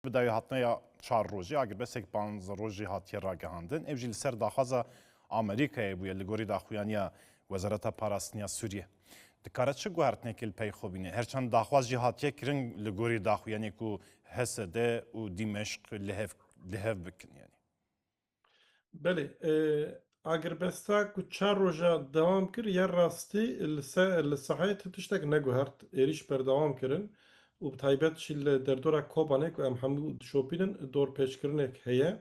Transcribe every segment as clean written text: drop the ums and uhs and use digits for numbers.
بدای هاتنیا چهار روزی اگر بسیک پانز روزی هاتی را گهاندن اوجیل سر داخوازا آمریکای بوی لگوری داخویانیا وزارت پاراستنیا سوریه دکارت چه گوهرت نکل پی خوبینه هرچند داخواز جی هاتیه کرن لگوری داخویانی کو حسده و دمشق لهف بکن یعنی بله اگربستا کو چهار روزا دوام کر یا راستی لصحایت تشتک نگوهرت ایریش بردوام کرن و بتایبەت شیل دەردۆرا کۆبانێک و ئەم هەموو شۆپینن دۆر پێشکردنێک هەیە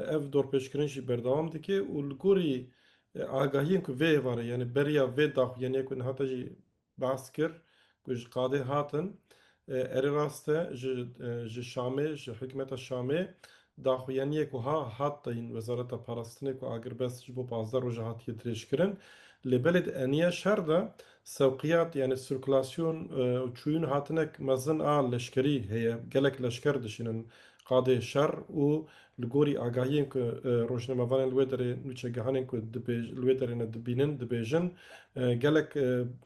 ئەف دۆر پێشکردنشی بەردەوام دکێ و لگۆری ئاگاهیان کو vê êvarê yani beriya vê daxuyaniyê ku hata jî behs kir ku ji qadê hatin erê rast e ji Şamê ji hikûmeta Şamê daxuyaniyê ku hatayîn wezareta parastinê ku agirbest ji bo 15 roja hatiye dirêjkirin lê belê di eniya şer de sevqiyat yani sirkulasyon çûyîn hatinek mezin a leşkerî heye gelek leşker dişînin qadê şer û li gorî agahiyên ku rojnamevanên li wê derê nûçegehanên ku li wê derê ne dibînin dibêjin gelek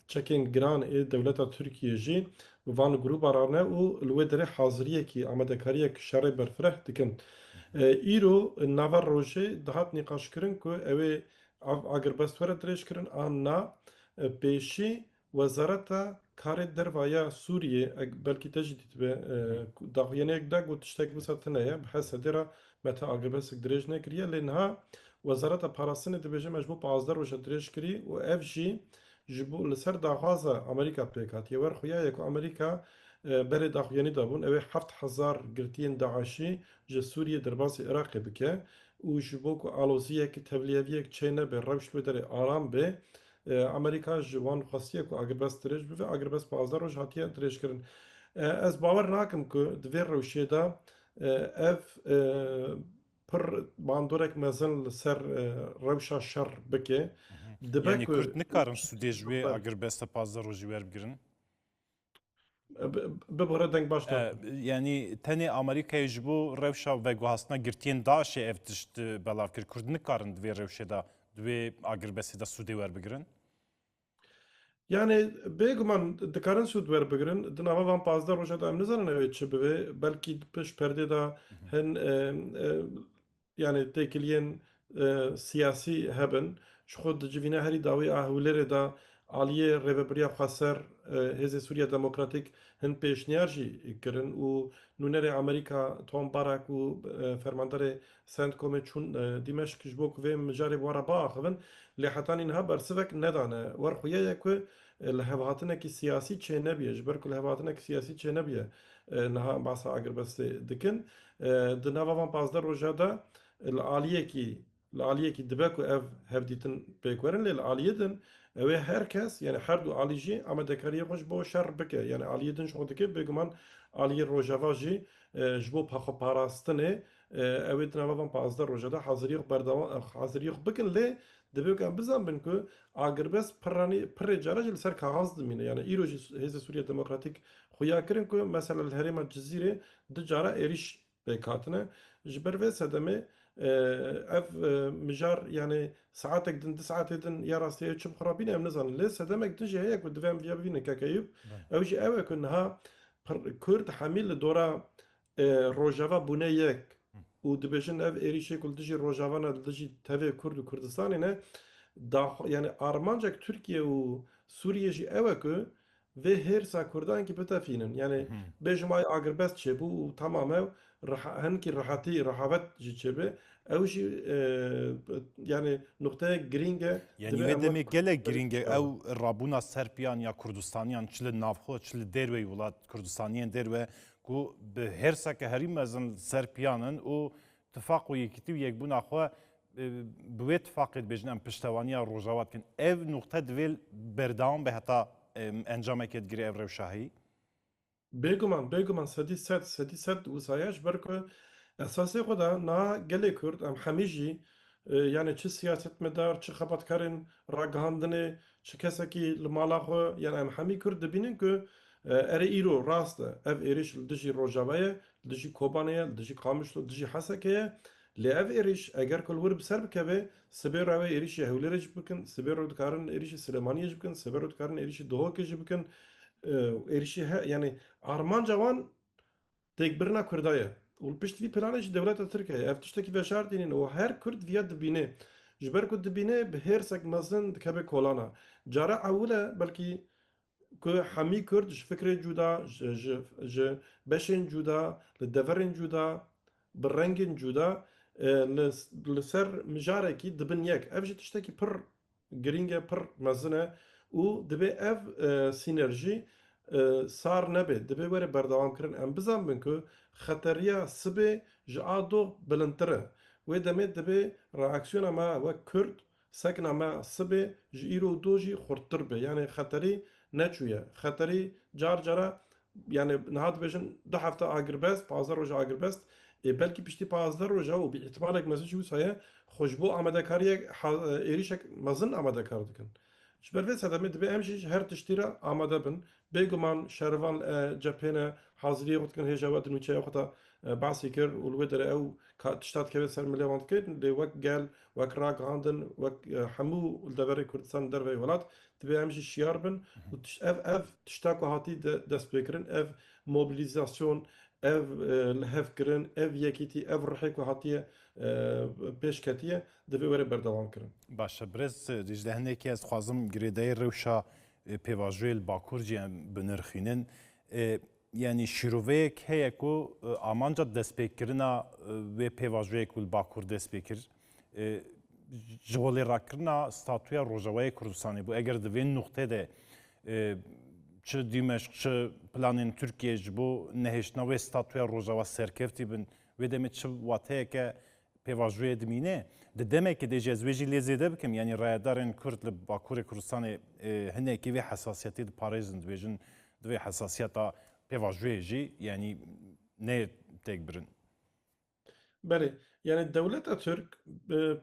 çekên giran ê dewleta Tirkiye jî van grûpa rane û li wê derê haziriyekî amadekariyek şerê berfireh dikin. Îro nava rojê dihat nîqaşkirin ku ew ê agirbest were dirêjkirin an na pêşî wezareta karê dervaya Sûriye belkî te jî dîtibe daxuyaniyek da got tiştek wisa tineye bi hesedê re me te agirbestek dirêj nekiriye lê niha wezareta parastinê dibêje me ji bo 15 roja dirêj kirî û ev jî ji bo li ser daxwaza Amerîka pêk hatiye werxuyaye ku Amerîka berê daxuyanî dabûn ew ê 7000 girtiyên Daişî ji Sûriye derbasî Iraqê bike û ji bo ku aloziyek tevliyeviyek çê nebe rewş wê derê aram bê Amerîka ji wan xwestiye ku agirbest dirêj bibe agirbest 15 roj hatiye dirêjkirin. Ez bawer nakim ku di vê rewşê de ev pir bandorek mezin li ser rewşa şer bike dibe yani ku Kürt nikarin Sudêjwê eger beste pazda rojî werbigirin bibire deng baş nakim. yani tenê Amerîkayê ji bo rewşa veguhastina girtiyên Daişê ev tişt belav kir Kurd nikarin divê rewşê de divê agirbestê de Sûdê werbigirin Yani bêguman dikarin sûd werbigirin di nava van 15 roja da em nizanin ew çi bibe belkî piş perdê da hin yani têkiliyên siyasî hebin ji xwe dicivîne herî dawî a hewlêrê da aliyê rêveberiya xweser Hêzê Sûriya Demokratîk hin pêşniyar jî kirin û nûnerê Amerîka Tom Barak û fermanderê CENTCOMê çûn Dîmeşk ji bo ku vê mijarê wara biaxivin lê heta niha bersivek nedane werxuyaye ku li hevhatinekî siyasî çê nebiye ji ber ku li hevhatinekî siyasî çê nebiye niha basa agirbestê dikin di nava van 15 roja da li aliyekî dibe ku ev hevdîtin pêkwerin lê li aliyê din ew ê herkes yani her du alî jî amadekariyê xwe ji bo şer bike yani aliyê din ji xwe dike bêguman aliyê rojava jî ji bo xweparastinê ew ê di nava van 15 roja da haziriyê xwe bikin lê dibe ku em bizanbin ku agirbest pirê cara jî li ser kaxaz dimîne yani îro jî Hêzê Sûriya Demokratîk xuya kirin ku mesela li herêma Cizîrê di cara êriş pêk hatine ji ber vê sedemê ev mijar yani saatek din di saetê din ya rastiyê çi bixirabîne em nizanin lê sedemek din jî heye ku divê em vêya bibînin kekeyîb ew jî ew e ku niha Kurd hemî li dora rojava bûne yek û dibêjin ev êrişê ku li dijî rojavana li dijî tevê Kurd û Kurdistanê ne yani armancek Türkiye û Sûriye jî ew e ku vê hêrsa Kurdan ki bitefînin yani bêjim ay agirbest çêbû û tamam ew hinkî rihatî rehavet jî çêbe ew jî yani nuqteyek girîng e yani dibe wê em demê gelek giring e ew rabûna Serpiyan ya Kurdistaniyan çi li navxwe çi li derwê welat Kurdistaniyên derve ku bi herseke herî mezin Serpiyanin û tifaq û yekîtî û yekbûna xwe bi wê tifaqê dibêjin em piştevaniya rojava dikin ev nuqte divê berdewam be heta encamekê digire ev rewşahî bêguman sedî sed wisa ji ber ku esasê xwe da niha gelê Kurd em hemî jî yani çi siyasetmedar çi xebatkarên ragihandinê çi kesekî li mala xwe yani em hemî Kurd dibînin ku erê îro rast e ev êriş li dijî Rojavayê li dijî Kobanê ye li dijî Qamişlo li dijî Hesekê ye lê ev êriş eger ku li wir bi ser bikeve sibê re ew êrişî Hewlêrê jî bikin sibê re dikarin êrişî Silêmaniyê jî bikin sibê re dikarin êrişî Duhokê jî bikin êrişî yani armanca wan تێکبرنا کوردایە و پشتوی پلانێکی دەولەتە ترکیە ئەف تشتێکی بەشاردینین و هەر کورد ڤە دبینێ ji ber ku dibîne bi hêrsek mezin dikeve kolana cara ewil e belkî ku hemî Kurd ji fikrê cuda ji beşên cuda li deverên cuda bi rengên cuda li ser mijarekî dibin yek ev jî tiştekî pir giring e pir mezin e û dibe ev sînerjî sar nebe dibe were berdewam kirin em bizanbin ku xeteriya sibê ji a doh bilindtir e wê demê dibe reaksiyona me wek Kurd sekna me sibê ji îro do jî xurttir be yani xeterî neçûye xeterî car cara yani niha dibêjin du hefte agirbest pazar roja agirbest belkî piştî pazar roja û bi îhtimalek mezin jî wisa ye xwe ji bo amadekariyek êrişek mezin amadekar dikin ji ber vê sedemê dibe em jî her tiştî re amade bin bêguman şervan cephêne haziriyê xwe dikin hêja we di nûçeya xwe de bahsî kir û li wê dere ew tişta dikeve ser milêvan dike lê wek gel wek ragihandin wek hemû li deverê Kurdistan derveyê welat dibe em jî şiyar bin û ev tişta ku hatî destpêkirin ev mobilîzasyon ev li hevkirin ev yekîtî ev rihê ku hatiye pêşketiye divê were berdewam kirin باشه برز دیجده هنکی از خوازم گریده روشا پیواجوی باکور جیم بنرخینن یعنی شیروه که یکو آمانجا دست بکرنا و پیواجوی کل باکور دست بکر جوالی راکرنا ستاتوی روجوای کردستانی بو اگر دوین نقطه ده چه دیمشق چه پلانین ترکیه جبو نهشنا و ستاتوی روجوا سرکفتی بن و دمت چه واته که پیواجوی دمینه د demek ki de cezveci lezede bikim yani rayadarın Kürt li Bakurê Kurdistanê hinekî vê hesasiyetê di parêzin dibêjin divê hesasiyeta pêvajoyê jî yani ne têk birin. Belê yani dewleta Türk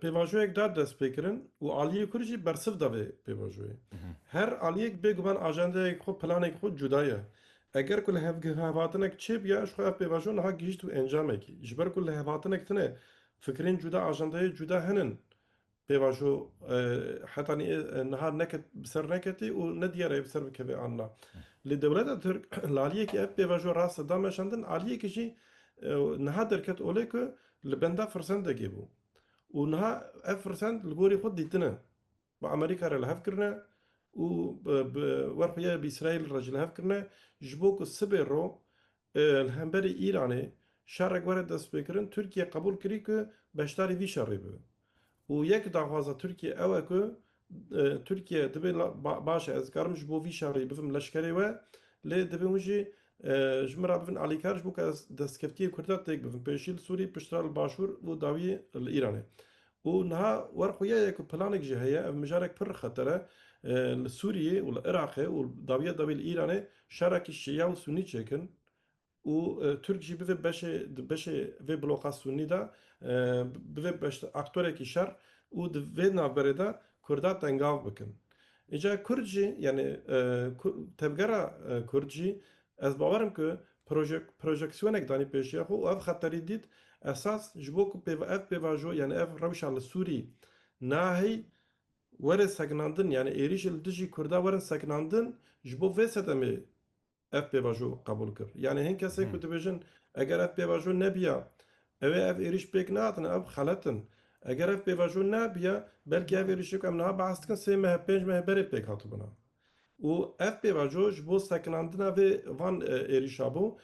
pêvajoyek da dest pêkirin û aliyê Kurd jî bersiv davê pêvajoyê her aliyek bêguman ajandayek xwe planek xwe cuda ye eger ku li hevhatinek çêbiya ji xwe ev pêvajo niha gihîşt û encamekî ji ber ku li hevhatinek tune fikrên cuda ajandayê cuda hinin pêvajo heta niha neket bi ser neketî û ne diyare bi ser bikeve anna li dewleta Türk li aliyekî ev pêvajo rast da meşandin aliyekî jî niha derket olê ku li benda firsendekê bû û niha ev firsend li gorî xwe dîtine bi Amerîka re li hev kirine û bi werxuya bi İsraîl re jî li hev kirine ji bo ku sibê ro li hemberî Îranê şerek were destpêkirin Tirkiye qebûl kirî ku beşdarî vî şerê bibe û yek daxwaza Tirkiye ew e ku Tirkiye dibe baş e ez karim ji bo vî şerê bivim leşkerê we lê dibe hûn jî ji min re bivin alîkar ji bo ku ez destkeftiyê Kurda têk bivim pêşî li Sûrî piştira li başûr û dawiyê li Îranê û niha werxuyayek ku planek jî heye ev mijarek pir xeter e li Sûriyê û li Iraqê û dawiya dawî li Îranê şerekî şiya û Sunî çêkin û Türk jî bivê beşê vê bloka Sunî de bivê aktorekî şer û di vê navberê de Kurda tengav bikin. Îca Kurd jî yani tevgera Kurd jî ez bawerim ku projeksyonek danî pêşiya xwe û ev xeterî dît esas ji bo ku ev pêvajo yani ev rewşa li Sûrî nahê were sekinandin yani êrişî li dijî Kurda werin sekinandin ji bo vê sedemê ev pêvajo qebûl kir. Yani hin kesê ku dibêjin eger ev pêvajo nebiya ew ê ev êriş pêk nehatin ev xeletin. Eger ev pêvajo nebiya belkî ev êrişê ku em niha behs dikin sê mehe pênc mehe berê pêk hatibûna. û ev pêvajo ji bo sekinandina vê van êrişa bû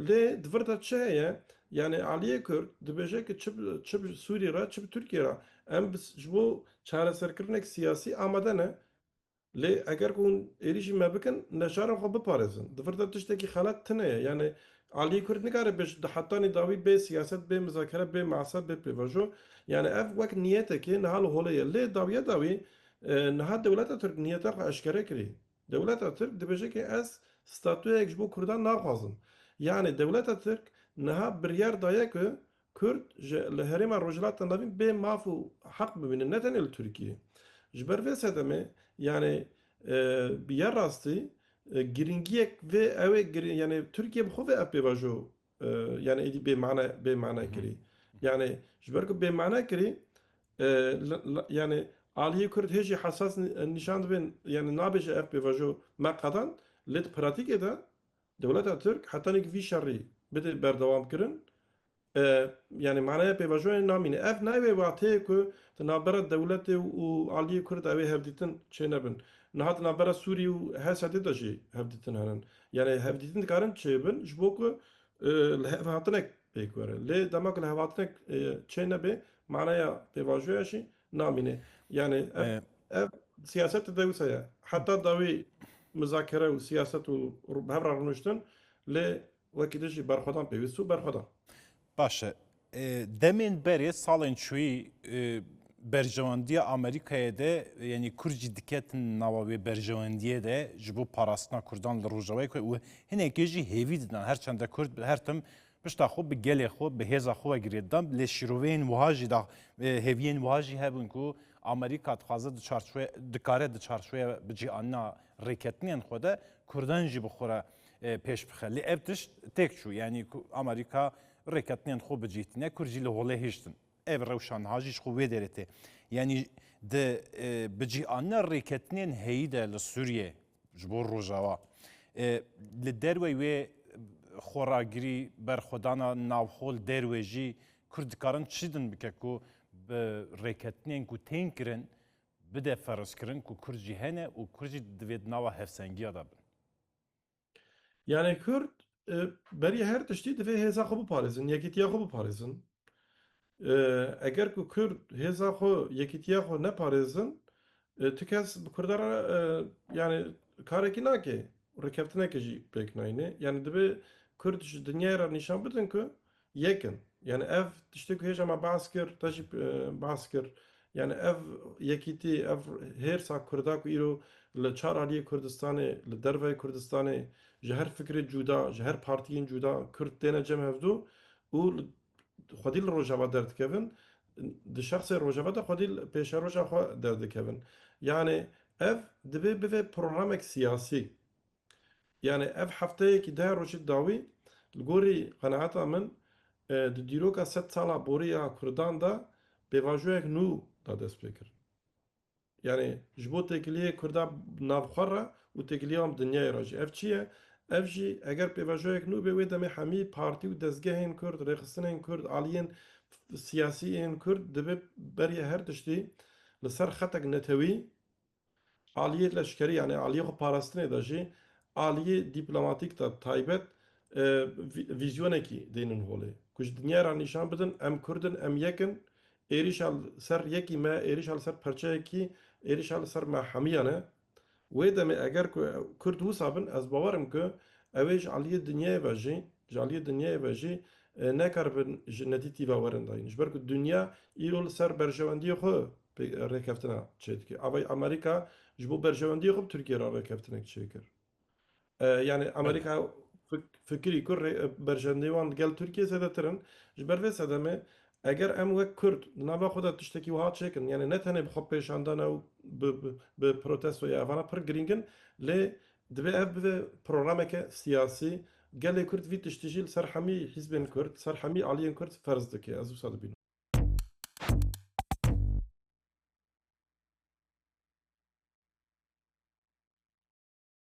lê di vir de çi heye yani aliyê Kurd dibêje ki çi bi Sûrî re çi bi Tirkiye re em ji bo çareserkirinek siyasî amade ne lê eger ku hûn êrişî me bikin neşarin xwe biparêzin di vir de tiştekî xelet tune ye yani aliyê Kurd nikare bêj di hetanî dawî bê siyaset bê mizakere bê measad bê pêvajo yani ev wek niyetekê niha li holê ye lê dawiya dawî niha dewleta Tirk niyeta xwe eşkere kirî dewleta Tirk dibêje ki ez statûyek ji bo Kurdan naxwazim yani dewleta Tirk niha biryar daye ku Kurd ji li herêma Rojhilatê Navîn bê maf û heq bibînin ne tenê li Tirkiye ji ber vê sedemê yani bi yer rastî giringiyek vê ew ê yani Tirkiye bi xwe vê ev pêvajo yani êdî bê mane kirî yani ji ber ku bê mane kirî yani aliyê Kurd hêjî hesas nîşan dibin yani nabêje ev pêvajo me qedan lê di pratikê de dewleta Tirk hetanîk vî şerî bide berdewam kirin. Yani manaya pêvajoyên namîne. Ev nayê wateyê ku di navbera dewletê û aliyê Kurd ew ê hevdîtin çê nebin. Niha di navbera Sûrî û Hesedê de jî hevdîtin herin. Yani hevdîtin dikarin çê bin ji bo ku li hev hatinek pêk were. Lê dema ku li hev hatinek çê nebe manaya pêvajoya jî namîne. Yani ev siyaset de wisa ye. Heta dawî muzakere û siyaset û hevra rûniştin lê wekî de jî berxwedan pêwîst û berxwedan. باشه demên berê salên çûyî berjewendiya Amerîkayê de yanî Kurcî diketin nava wê berjewendiyê de ji bo parastina Kurdan li Rojavayê û hinekê jî hêvî didin her çende Kurd her tim pişta xwe bi gelê xwe bi hêza xwe vegirê dan lê şîroveyên wiha jî da hêviyên wiha jî hebin ku Amerîka dixwaze dikare di çarçoya bi cîanina rêketinên xwe de Kurdan jî bi xwe re pêş bixe lê ev tişt têk çû yanî Amerîka rêketinên xwe bicîtine Kurd jî li holê hêştin. Ev rewşanha jî ji xwe wê derê tê. Yani di bicîanina rêketinên heyî de li Sûriyê ji bo Rojava li derwê wê xwaragirî berxwedana navxol derwê jî Kurd dikarin çi din bike ku bi rêketinên ku tên kirin bide ferozkirin ku Kurd jî hene û Kurd jî divê di nava hevsengiya da bin. Yani Kürt beriye her tiştî divê hêza xwe biparêzin, yekîtiya xwe biparêzin. Eger ku Kürt hêza xwe, yekîtiya xwe neparêzin, ti kes bi Kurdan re yani karekî nake, rêkevtinekê jî pêk nayîne. Yani dibe Kurd ji dinyayê re nîşan bidin ku yekin. Yani ev tiştê ku hêja me behs kir, te jî behs kir. Yani ev yekîtî, ev hêrsa Kurda ku îro li çar aliyê Kurdistanê, li derveyê Kurdistanê ji her fikrê cuda, ji her partiyên cuda Kurd têne cem hevdû û xwedî li Rojava derdikevin, di şexsê Rojava de xwedî pêşeroja xwe derdikevin. Yani ev dibe bive programek siyasî. Yani ev hefteyekî deh rojî dawî li gorî qenaeta min di dîroka sed sala boriya Kurdan da pêvajoyek nû da dest pê kir. Yani ji bo têkiliyê Kurda navxwe re û têkiliya dinyayê re jî. Ev çi ye? Ev jî eger pêvajoyek nû be wê demê hemî partî û dezgehên Kurd, rêxistinên Kurd, aliyên siyasî yên Kurd dibe beriye her tiştî li ser xetek netewî aliyê leşkerî yani aliyê xwe parastinê de jî aliyê dîplomatîk de taybet vîzyonekî dênin holê. Ku ji dinyayê re nîşan bidin em Kurdin, em yekin, êrîşa li ser yekî me, êrîşa li ser perçeyekî, êrîşa li ser me hemiyan e. Wê demê eger ku Kurd wisa bin ez bawerim ku ew ê ji aliyê dinyayê ve jî ji aliyê dinyayê ve jî nekaribin ji nedîtîva werin dayîn. Ji ber ku dinya îro li ser berjewendiyê xwe rêkeftina çê dike. Avê Amerîka ji bo berjewendiyê xwe bi Tirkiye re rêkeftinek çê kir. Yani Bele. Amerîka fikirî ku berjewendiyê wan gel Tirkiye zêdetirin. Ji ber vê sedemê eger em wek Kurd di nava xwe de tiştekî wiha çêkin yani ne tenê bi xwe pêşandana û bi protestoya evana pir girîngin lê dibe ev bibe programeke siyasî gelê Kurd vî tiştî jî li ser hemî hîzbên Kurd, ser hemî aliyên Kurd ferz dike. Ez wisa dibînim.